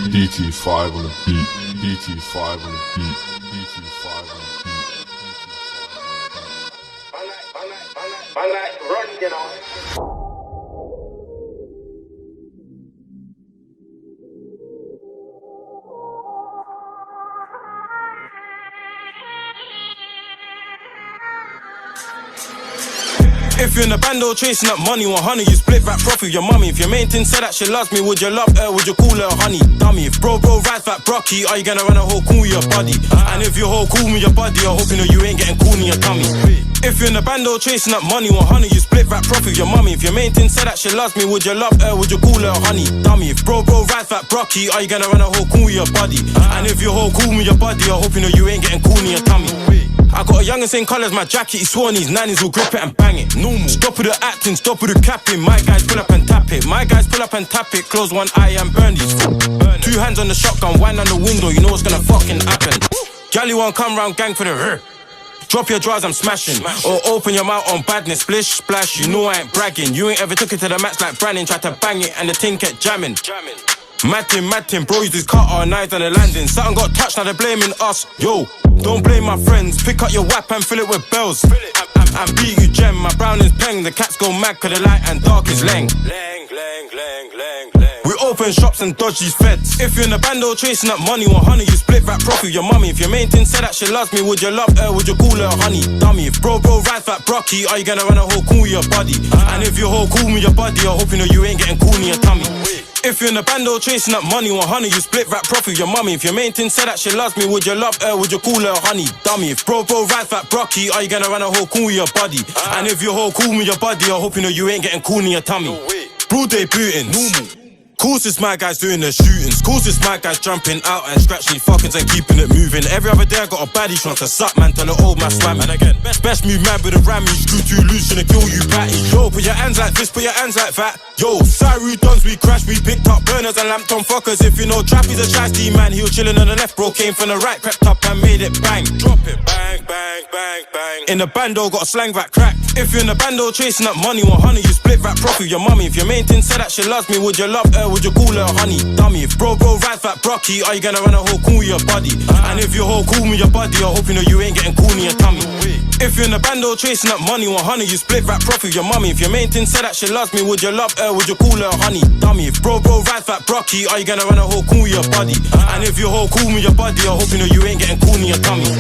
DT5 on the beat. DT5 on the beat. DT5 on the beat. I like run, you know. If you're in the bando chasing up money 100, you split that profit with your mummy. If your main thing said that she loves me, would you love her? Would you call her honey? Dummy. If bro rides that brocky, are you gonna run a whole cool with your body? And if you're whole cool with your body, I hope you know you ain't getting cool in your tummy. If you're in the bando chasing up money 100, you split that profit with your mummy. If your main thing said that she loves me, would you love her? Would you call her honey? Dummy. If bro rides that brocky, are you gonna run a whole cool with your body? And if you're whole cool with your body, I hope you know you ain't getting cool in your tummy. I got a young and same colours, my jacket, he swore his nannies will grip it and bang it. Normal. Stop with the acting, stop with the capping. My guys pull up and tap it. My guys pull up and tap it. Close one eye and burn these. 2 hands on the shotgun, one on the window, you know what's gonna fucking happen. Gally won't come round gang for the drop your drawers, I'm smashing. Or open your mouth on badness, splish, splash. You know I ain't bragging. You ain't ever took it to the match like Brandon. Tried to bang it and the thing kept jamming. Matting, bro, use this cutter, knives on the landing. Something got touched, now they're blaming us. Yo, don't blame my friends. Pick up your whap and fill it with bells. And beat you gem, my brown is peng. The cats go mad cause the light and dark is lang. We open shops and dodge these feds. If you're in the bando chasing up money 100, you split that profit with your mummy. If your main thing said that she loves me, would you love her? Would you call her honey? Dummy. If bro rides that brocky, are you gonna run a whole cool with your body? And if you're whole cool with your body, I hope you know you ain't getting cool in your tummy. If you're in the bando chasing up money 100, you split that profit with your mummy. If your main thing said that she loves me, would you love her? Would you call her honey? Dummy. If bro rides that brocky, are you gonna run a whole cool with your body? And if you're whole cool with your body, I hope you know you ain't getting cool in your tummy. Broad day booting, normal. Course it's my guys doing the shootings. Course it's my guys jumping out and scratching fuckings and keeping it moving. Every other day I got a baddie trying to suck man, tell the old man swam. And again, best move man with a ram, you screw too loose, gonna kill you patty. Yo, put your hands like this, put your hands like that. Yo, Saru dons, we crashed, we picked up burners and lamped on fuckers. If you know Trappy's a chasty man, he was chilling on the left, bro came from the right, crept up and made it bang. Drop it, bang, bang, bang, bang. In the bando, got a slang that crack. If you're in the bando chasing up money 100, you split that profit with your mummy. If your main thing said that she loves me, would you love her? Would you call her honey? Dummy. If bro rides that brocky, are you gonna run a whole cool with your body? And if you're whole cool with your body, I hope you know you ain't getting cool in your tummy. If you're in the bando chasing up money 100, you split that profit with your mummy. If your main thing said that she loves me, would you love her? Would you call her honey? Dummy. If bro rides that brocky, are you gonna run a whole cool with your body? And if you're whole cool with your body, I hope you know you ain't getting cool in your tummy.